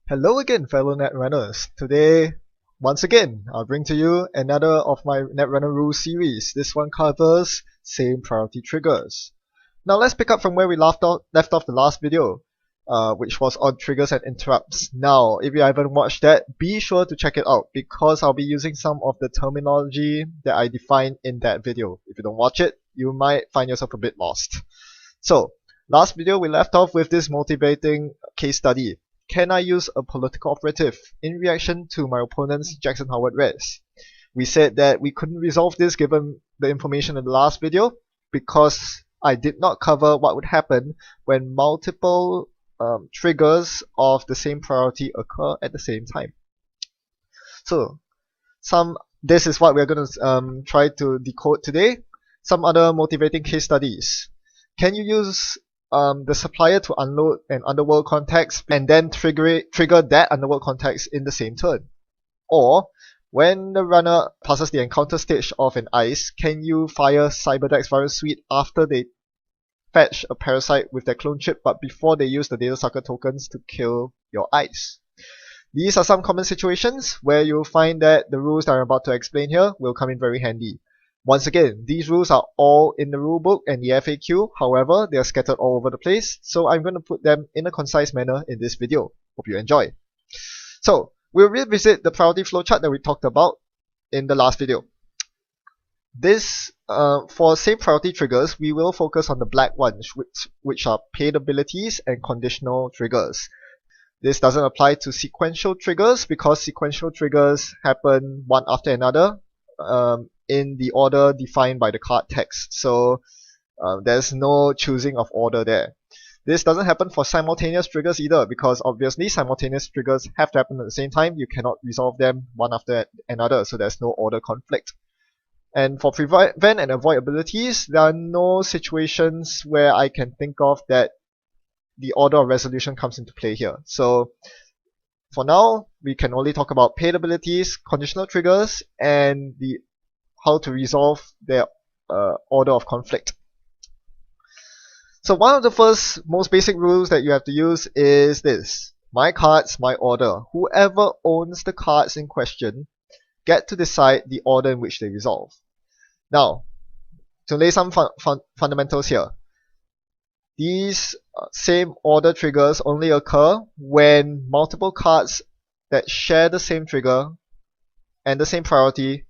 Hello again, fellow Netrunners. Today, once again, I'll bring to you another of my Netrunner rules series. This one covers same priority triggers. Now let's pick up from where we left off the last video, which was on triggers and interrupts. Now, if you haven't watched that, be sure to check it out because I'll be using some of the terminology that I defined in that video. If you don't watch it, you might find yourself a bit lost. So, last video we left off with this motivating case study. Can I use a political operative in reaction to my opponent's Jackson Howard race? We said that we couldn't resolve this given the information in the last video because I did not cover what would happen when multiple triggers of the same priority occur at the same time. So, this is what we're going to try to decode today. Some other motivating case studies. Can you use the supplier to unload an underworld context and then trigger that underworld context in the same turn? Or, when the runner passes the encounter stage of an ice, can you fire Cyberdeck's virus suite after they fetch a parasite with their clone chip but before they use the data sucker tokens to kill your ice? These are some common situations where you'll find that the rules that I'm about to explain here will come in very handy. Once again, these rules are all in the rulebook and the FAQ, however, they are scattered all over the place, so I'm going to put them in a concise manner in this video. Hope you enjoy. So, we'll revisit the priority flowchart that we talked about in the last video. This, for same priority triggers, we will focus on the black ones, which are paid abilities and conditional triggers. This doesn't apply to sequential triggers because sequential triggers happen one after another in the order defined by the card text. So there's no choosing of order there. This doesn't happen for simultaneous triggers either because obviously simultaneous triggers have to happen at the same time. You cannot resolve them one after another, so there's no order conflict. And for prevent and avoid abilities, there are no situations where I can think of that the order of resolution comes into play here. So for now, we can only talk about paid abilities, conditional triggers, and how to resolve their order of conflict. So one of the first, most basic rules that you have to use is this. My cards, my order. Whoever owns the cards in question get to decide the order in which they resolve. Now, to lay some fundamentals here. These same order triggers only occur when multiple cards that share the same trigger and the same priority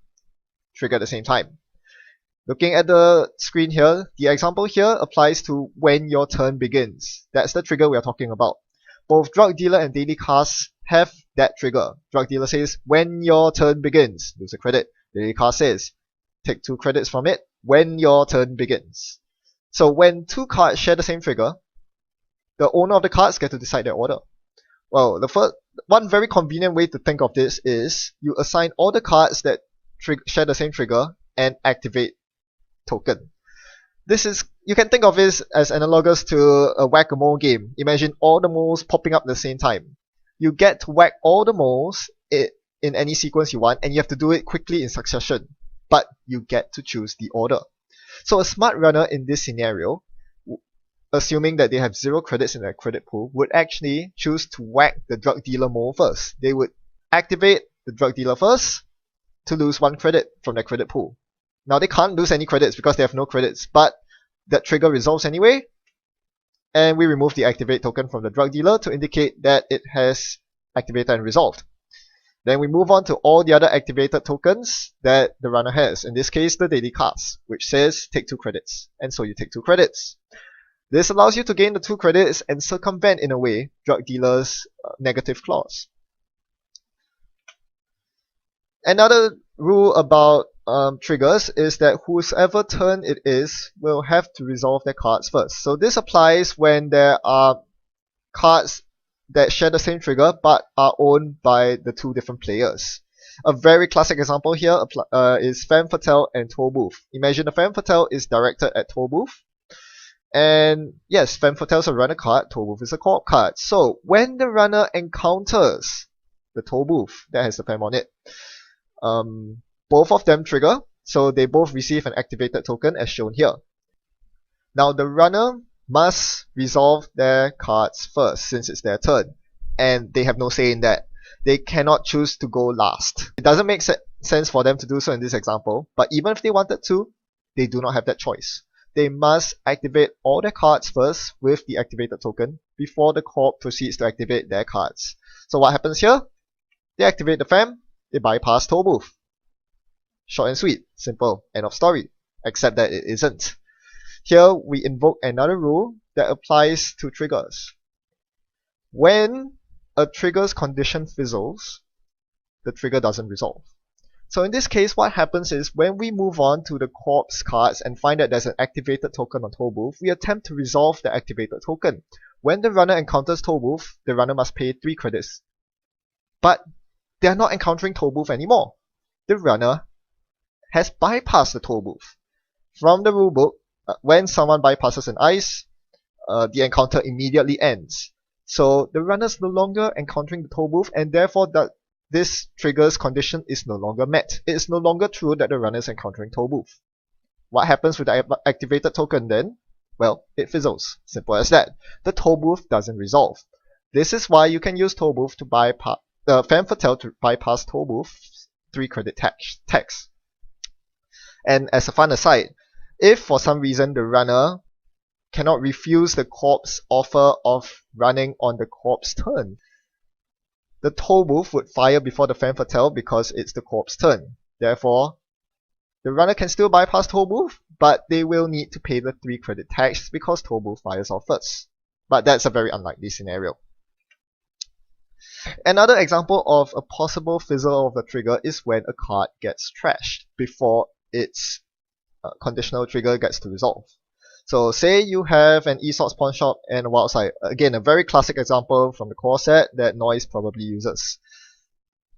trigger at the same time. Looking at the screen here, the example here applies to when your turn begins. That's the trigger we are talking about. Both Drug Dealer and Daily Cast have that trigger. Drug Dealer says, when your turn begins, lose a credit. Daily Cast says, take 2 credits from it when your turn begins. So when 2 cards share the same trigger, the owner of the cards get to decide their order. Well, one very convenient way to think of this is you assign all the cards that share the same trigger and activate token. You can think of this as analogous to a whack-a-mole game. Imagine all the moles popping up at the same time. You get to whack all the moles in any sequence you want, and you have to do it quickly in succession. But you get to choose the order. So a smart runner in this scenario, assuming that they have 0 credits in their credit pool, would actually choose to whack the Drug Dealer mole first. They would activate the Drug Dealer first to lose 1 credit from their credit pool. Now they can't lose any credits because they have no credits, but that trigger resolves anyway, and we remove the activate token from the Drug Dealer to indicate that it has activated and resolved. Then we move on to all the other activated tokens that the runner has, in this case the Daily Cast, which says take 2 credits, and so you take 2 credits. This allows you to gain the 2 credits and circumvent, in a way, Drug Dealer's negative clause. Another rule about triggers is that whoever turn it is will have to resolve their cards first. So this applies when there are cards that share the same trigger but are owned by the 2 different players. A very classic example here is Femme Fatale and Tollbooth. Imagine the Femme Fatale is directed at Tollbooth. And yes, Femme Fatale is a runner card, Tollbooth is a co-op card. So when the runner encounters the Tollbooth that has the Femme on it, both of them trigger, so they both receive an activated token as shown here. Now the runner must resolve their cards first since it's their turn. and they have no say in that. They cannot choose to go last. It doesn't make sense for them to do so in this example, but even if they wanted to, they do not have that choice. They must activate all their cards first with the activated token before the corp proceeds to activate their cards. So what happens here? They activate the fam, they bypass toll booth. Short and sweet, simple, end of story. Except that it isn't. Here we invoke another rule that applies to triggers. When a trigger's condition fizzles, the trigger doesn't resolve. So in this case, what happens is when we move on to the corpse cards and find that there's an activated token on toll booth, we attempt to resolve the activated token. When the runner encounters toll booth, the runner must pay 3 credits. But they are not encountering toll booth anymore. The runner has bypassed the toll booth. From the rulebook, when someone bypasses an ice, the encounter immediately ends. So the runner is no longer encountering the toll booth, and therefore this trigger's condition is no longer met. It is no longer true that the runner is encountering toll booth. What happens with the activated token then? Well, it fizzles. Simple as that. The toll booth doesn't resolve. This is why you can use toll booth to bypass femme fatale to bypass toll booth 3 credit tax. And as a fun aside, if for some reason the runner cannot refuse the corp's offer of running on the corp's turn, the toll booth would fire before the femme fatale because it's the corp's turn. Therefore, the runner can still bypass toll booth, but they will need to pay the 3 credit tax because toll booth fires off first. But that's a very unlikely scenario. Another example of a possible fizzle of the trigger is when a card gets trashed before its conditional trigger gets to resolve. So say you have an eSwords pawn shop and a wild side. Again, a very classic example from the core set that Noise probably uses.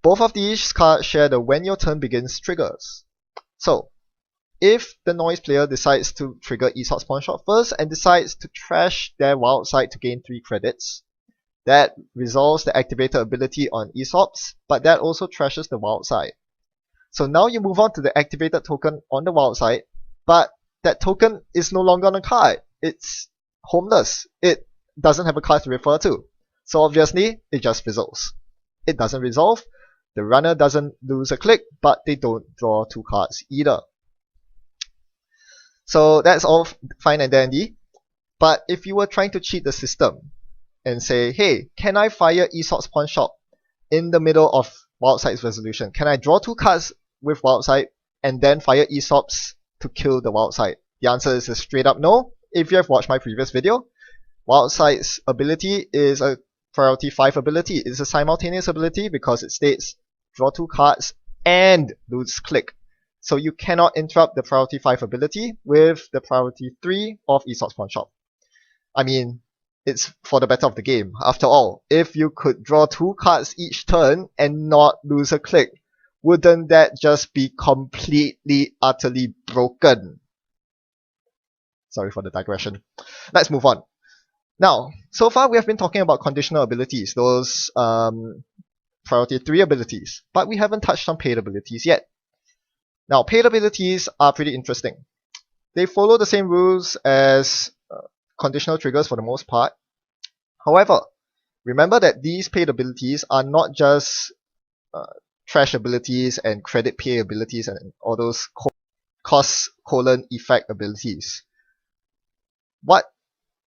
Both of these cards share the when your turn begins triggers. So if the Noise player decides to trigger eSwords pawn shop first and decides to trash their wild side to gain 3 credits, that resolves the activated ability on eSwords, but that also trashes the wild side. So now you move on to the activated token on the wild side, but that token is no longer on a card. It's homeless. It doesn't have a card to refer to. So obviously, it just fizzles. It doesn't resolve. The runner doesn't lose a click, but they don't draw 2 cards either. So that's all fine and dandy. But if you were trying to cheat the system and say, hey, can I fire eSwords pawn shop in the middle of Wildside's resolution? Can I draw 2 cards with Wildside and then fire eSwords to kill the Wildside? The answer is a straight up no. If you have watched my previous video, Wildside's ability is a priority 5 ability. It's a simultaneous ability because it states draw 2 cards and lose click. So you cannot interrupt the priority 5 ability with the priority 3 of eSwords pawn shop. I mean, it's for the better of the game. After all, if you could draw 2 cards each turn and not lose a click, wouldn't that just be completely, utterly broken? Sorry for the digression. Let's move on. Now, so far we have been talking about conditional abilities, those priority 3 abilities, but we haven't touched on paid abilities yet. Now, paid abilities are pretty interesting. They follow the same rules as conditional triggers for the most part. However, remember that these paid abilities are not just trash abilities and credit pay abilities and all those cost::effect abilities. What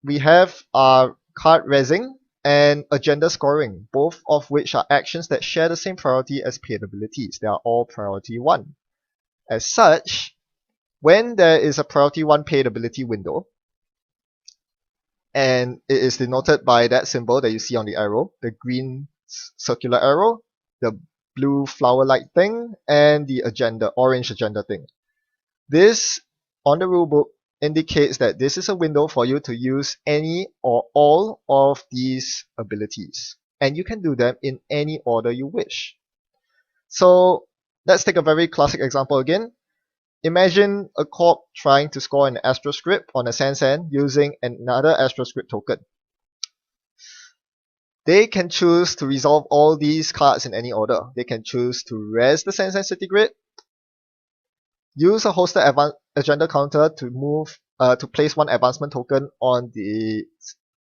we have are card raising and agenda scoring, both of which are actions that share the same priority as paid abilities. They are all priority 1. As such, when there is a priority 1 paid ability window, and it is denoted by that symbol that you see on the arrow, the green circular arrow, the blue flower-like thing, and the orange agenda thing. This, on the rulebook, indicates that this is a window for you to use any or all of these abilities. And you can do them in any order you wish. So let's take a very classic example again. Imagine a corp trying to score an Astro Script on a Sansan using another Astro Script token. They can choose to resolve all these cards in any order. They can choose to res the Sansan City Grid, use a hosted agenda counter to move to place 1 advancement token on the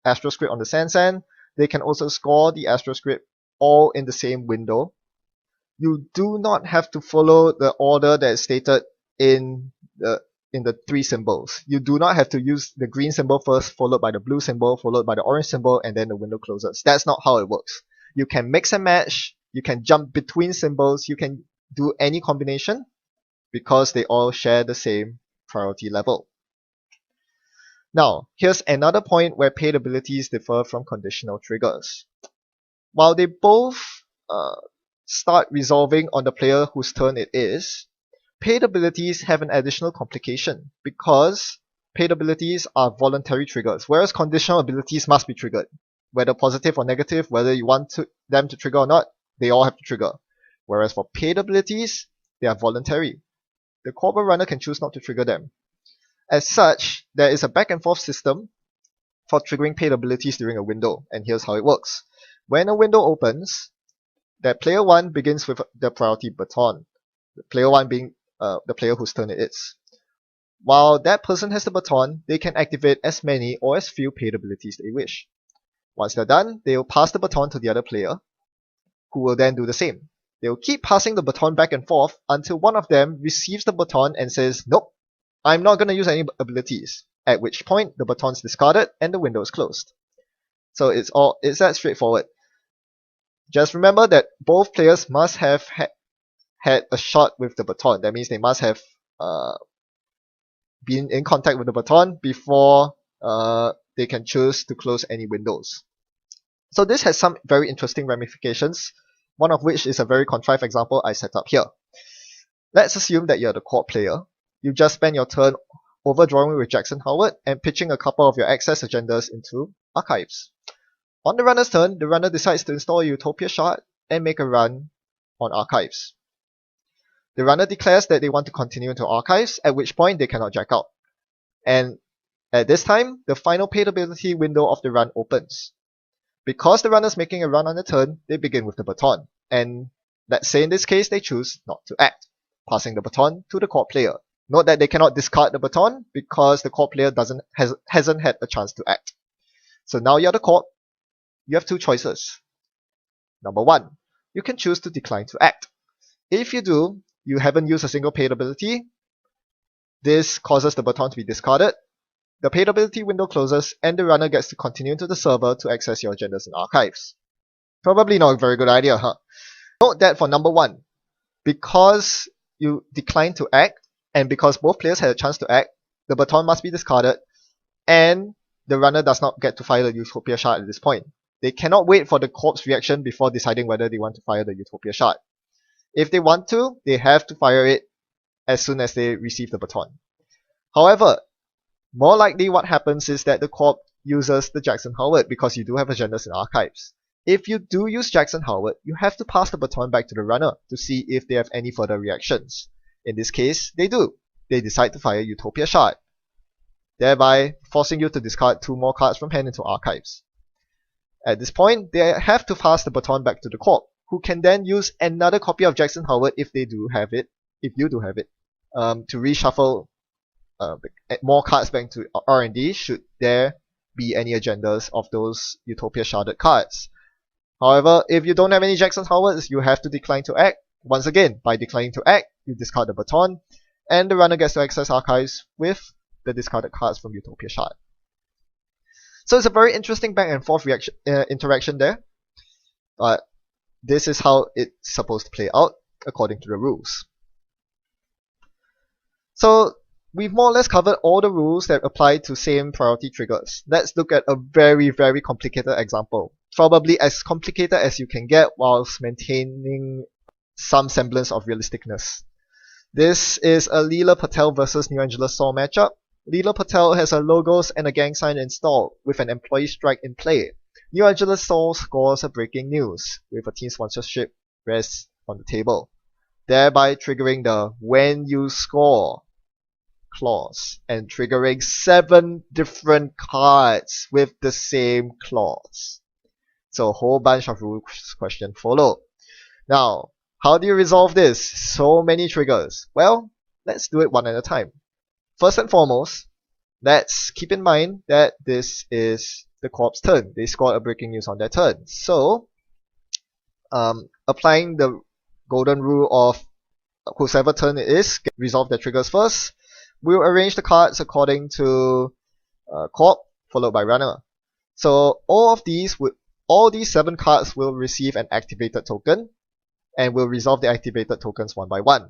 Astro Script on the Sansan, they can also score the Astro script all in the same window. You do not have to follow the order that is stated in the three symbols. You do not have to use the green symbol first, followed by the blue symbol, followed by the orange symbol, and then the window closes. That's not how it works. You can mix and match, you can jump between symbols, you can do any combination because they all share the same priority level. Now, here's another point where paid abilities differ from conditional triggers. While they both start resolving on the player whose turn it is, paid abilities have an additional complication because paid abilities are voluntary triggers, whereas conditional abilities must be triggered. Whether positive or negative, whether you want them to trigger or not, they all have to trigger. Whereas for paid abilities, they are voluntary. The Corbeau runner can choose not to trigger them. As such, there is a back and forth system for triggering paid abilities during a window, and here's how it works. When a window opens, that player 1 begins with the priority baton, the player 1 being the player whose turn it is. While that person has the baton, they can activate as many or as few paid abilities they wish. Once they're done, they will pass the baton to the other player, who will then do the same. They will keep passing the baton back and forth until one of them receives the baton and says, nope, I'm not going to use any abilities, at which point the baton's discarded and the window is closed. So it's that straightforward. Just remember that both players must have had a shot with the baton. That means they must have been in contact with the baton before they can choose to close any windows. So this has some very interesting ramifications, one of which is a very contrived example I set up here. Let's assume that you're the court player. You just spend your turn overdrawing with Jackson Howard and pitching a couple of your excess agendas into archives. On the runner's turn, the runner decides to install a Utopia shard and make a run on archives. The runner declares that they want to continue into archives, at which point they cannot jack out. And at this time, the final paid ability window of the run opens. Because the runner's making a run on the turn, they begin with the baton. And let's say in this case, they choose not to act, passing the baton to the court player. Note that they cannot discard the baton because the court player hasn't had a chance to act. So now you're the court. You have two choices. Number 1, you can choose to decline to act. If you do, you haven't used a single paid ability. This causes the baton to be discarded. The paid ability window closes and the runner gets to continue to the server to access your agendas and archives. Probably not a very good idea, huh? Note that for number 1, because you decline to act and because both players had a chance to act, the baton must be discarded and the runner does not get to fire the Utopia shard at this point. They cannot wait for the corp's reaction before deciding whether they want to fire the Utopia shard. If they want to, they have to fire it as soon as they receive the baton. However, more likely what happens is that the corp uses the Jackson Howard because you do have agendas in archives. If you do use Jackson Howard, you have to pass the baton back to the runner to see if they have any further reactions. In this case, they do. They decide to fire Utopia shard, thereby forcing you to discard 2 more cards from hand into archives. At this point, they have to pass the baton back to the corp, who can then use another copy of Jackson Howard if you do have it, to reshuffle more cards back to R&D should there be any agendas of those Utopia sharded cards. However, if you don't have any Jackson Howards, you have to decline to act. Once again, by declining to act, you discard the baton, and the runner gets to access archives with the discarded cards from Utopia shard. So it's a very interesting back and forth interaction there, but this is how it's supposed to play out according to the rules. So we've more or less covered all the rules that apply to same priority triggers. Let's look at a very, very complicated example. Probably as complicated as you can get whilst maintaining some semblance of realisticness. This is a Leela Patel versus New Angeles Soul matchup. Leela Patel has her logos and a gang sign installed with an employee strike in play. New Angeles Soul scores a breaking news with a team sponsorship rests on the table, thereby triggering the when you score clause and triggering 7 different cards with the same clause. So a whole bunch of rules questions follow. Now, how do you resolve this? So many triggers. Well, let's do it one at a time. First and foremost, let's keep in mind that this is the co-op's turn. They scored a breaking news on their turn. So, applying the golden rule of whosever turn it is, resolve their triggers first. We'll arrange the cards according to co-op followed by runner. So all these 7 cards will receive an activated token, and will resolve the activated tokens one by one.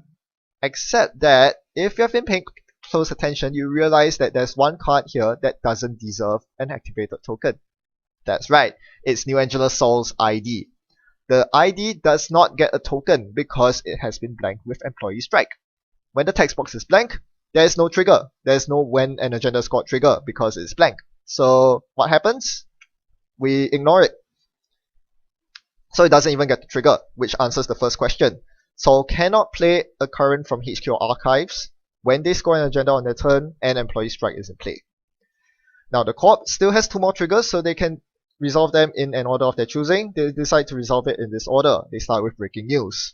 Except that if you have been paying close attention, you realize that there's one card here that doesn't deserve an activated token. That's right, it's New Angela Soul's ID. The ID does not get a token because it has been blanked with Employee Strike. When the text box is blank, there is no trigger. There is no when an agenda scored trigger because it's blank. So what happens? We ignore it. So it doesn't even get to trigger, which answers the first question. Soul cannot play a current from HQ archives when they score an agenda on their turn and Employee Strike is in play. Now the co-op still has 2 more triggers, so they can resolve them in an order of their choosing. They decide to resolve it in this order. They start with breaking news.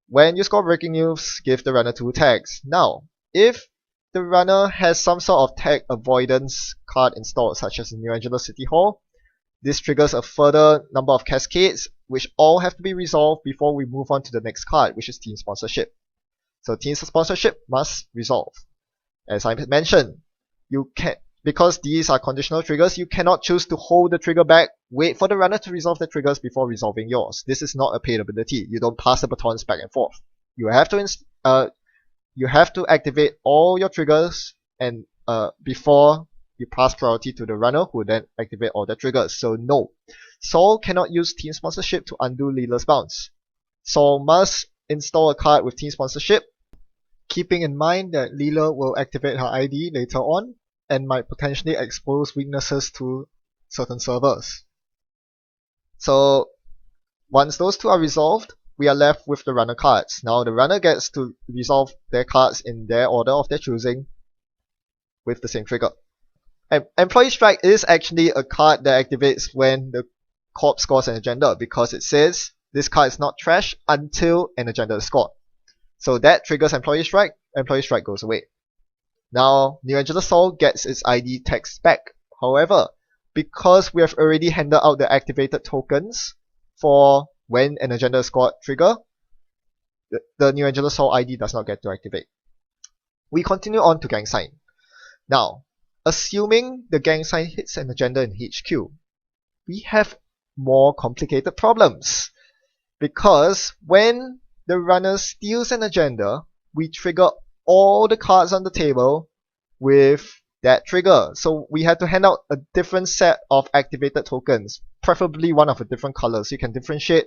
When you score breaking news, give the runner 2 tags. Now, if the runner has some sort of tag avoidance card installed, such as in New Angela City Hall, this triggers a further number of cascades, which all have to be resolved before we move on to the next card, which is team sponsorship. So team sponsorship must resolve. As I mentioned, because these are conditional triggers, you cannot choose to hold the trigger back, wait for the runner to resolve the triggers before resolving yours. This is not a paid ability. You don't pass the batons back and forth. You have to activate all your triggers and before you pass priority to the runner, who will then activate all the triggers. So no, Saul cannot use team sponsorship to undo Leela's bounce. Saul must install a card with team sponsorship, keeping in mind that Leela will activate her ID later on and might potentially expose weaknesses to certain servers. So once those 2 are resolved, we are left with the runner cards. Now the runner gets to resolve their cards in their order of their choosing with the same trigger. Employee Strike is actually a card that activates when the co-op scores an agenda, because it says this card is not trash until an agenda is scored. So that triggers Employee Strike goes away. Now, New Angela Soul gets its ID text back. However, because we have already handed out the activated tokens for when an agenda is scored trigger, the New Angela Soul ID does not get to activate. We continue on to Gang Sign. Now, assuming the Gang Sign hits an agenda in HQ, we have more complicated problems. Because when the runner steals an agenda, we trigger all the cards on the table with that trigger. So we had to hand out a different set of activated tokens, preferably one of a different color, so you can differentiate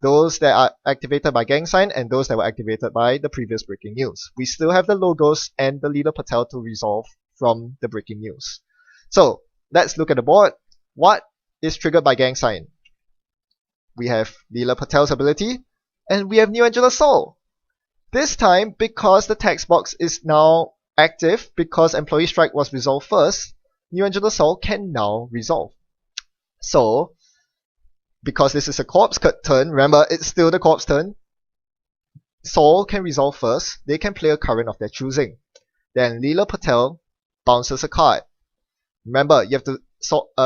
those that are activated by Gang Sign and those that were activated by the previous breaking news. We still have the logos and the Leela Patel to resolve from the breaking news. So let's look at the board. What is triggered by Gang Sign? We have Leela Patel's ability, and we have New Angela Soul. This time, because the text box is now active, because Employee Strike was resolved first, New Angela Soul can now resolve. So, because this is a co-op's turn, remember, it's still the co-op's turn, Soul can resolve first. They can play a current of their choosing. Then Leela Patel bounces a card. Remember, you have to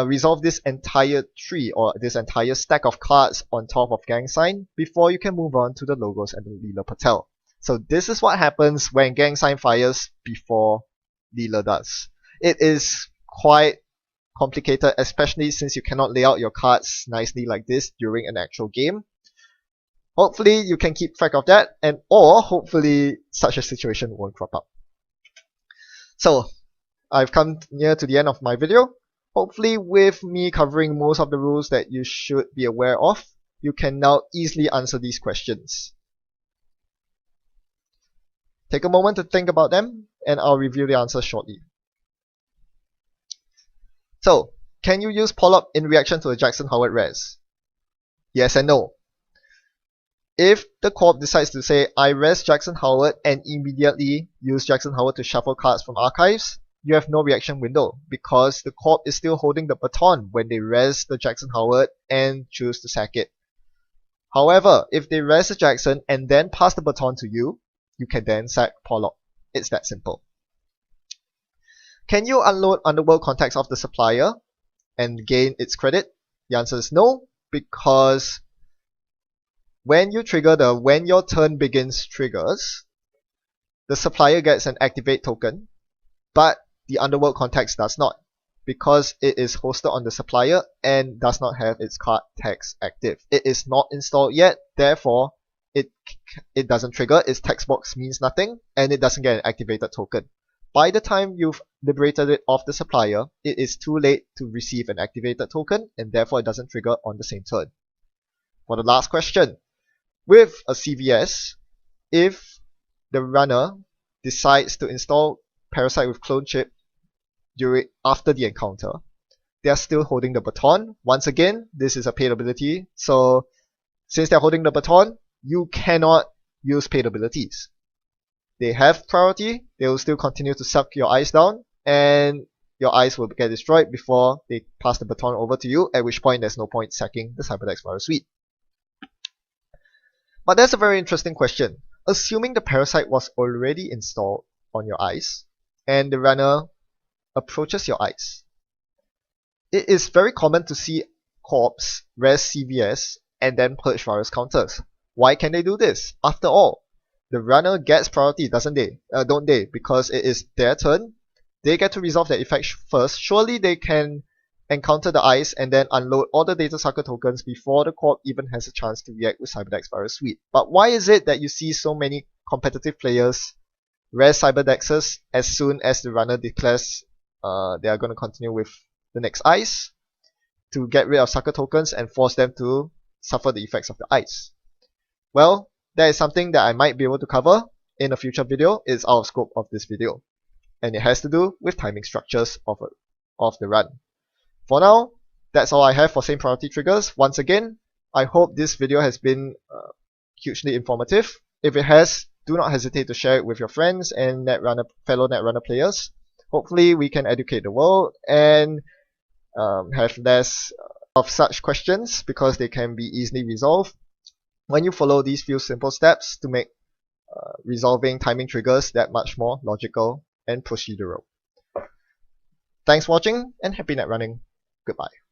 resolve this entire tree, or this entire stack of cards on top of Gang Sign before you can move on to the logos and the Leela Patel. So this is what happens when Gang Sign fires before Leela does. It is quite complicated, especially since you cannot lay out your cards nicely like this during an actual game. Hopefully you can keep track of that, or hopefully such a situation won't crop up. So I've come near to the end of my video. Hopefully with me covering most of the rules that you should be aware of, you can now easily answer these questions. Take a moment to think about them, and I'll review the answers shortly. So, can you use pull-up in reaction to a Jackson Howard res? Yes and no. If the co-op decides to say, I res Jackson Howard and immediately use Jackson Howard to shuffle cards from archives, you have no reaction window, because the co-op is still holding the baton when they res the Jackson Howard and choose to sack it. However, if they res the Jackson and then pass the baton to you, you can then sack pull-up. It's that simple. Can you unload Underworld contacts off the supplier? and gain its credit? The answer is no, because when you trigger the when your turn begins triggers, the supplier gets an activate token, but the underworld context does not, because it is hosted on the supplier and does not have its card text active. It is not installed yet, therefore it doesn't trigger, its text box means nothing, and it doesn't get an activated token. By the time you've liberated it off the supplier, it is too late to receive an activated token, and therefore it doesn't trigger on the same turn. For the last question, with a CVS, if the runner decides to install Parasite with Clone Chip after the encounter, they are still holding the baton. Once again, this is a paid ability, so since they're holding the baton, you cannot use paid abilities. They have priority, they will still continue to suck your eyes down, and your eyes will get destroyed before they pass the baton over to you, at which point there's no point sacking the Cyberdex Virus Suite. But that's a very interesting question. Assuming the Parasite was already installed on your eyes, and the runner approaches your eyes, it is very common to see corps res CVS and then purge virus counters. Why can they do this? After all, the runner gets priority, don't they? Because it is their turn. They get to resolve their effect first. Surely they can encounter the ice and then unload all the data sucker tokens before the corp even has a chance to react with Cyberdex Virus Suite. But why is it that you see so many competitive players res Cyberdexes as soon as the runner declares they are going to continue with the next ice to get rid of sucker tokens and force them to suffer the effects of the ice? Well, that is something that I might be able to cover in a future video. It's out of scope of this video, and it has to do with timing structures of the run. For now, that's all I have for same priority triggers. Once again, I hope this video has been hugely informative. If it has, do not hesitate to share it with your friends and fellow Netrunner players. Hopefully we can educate the world and have less of such questions, because they can be easily resolved when you follow these few simple steps to make resolving timing triggers that much more logical and procedural. Thanks for watching, and happy net running. Goodbye.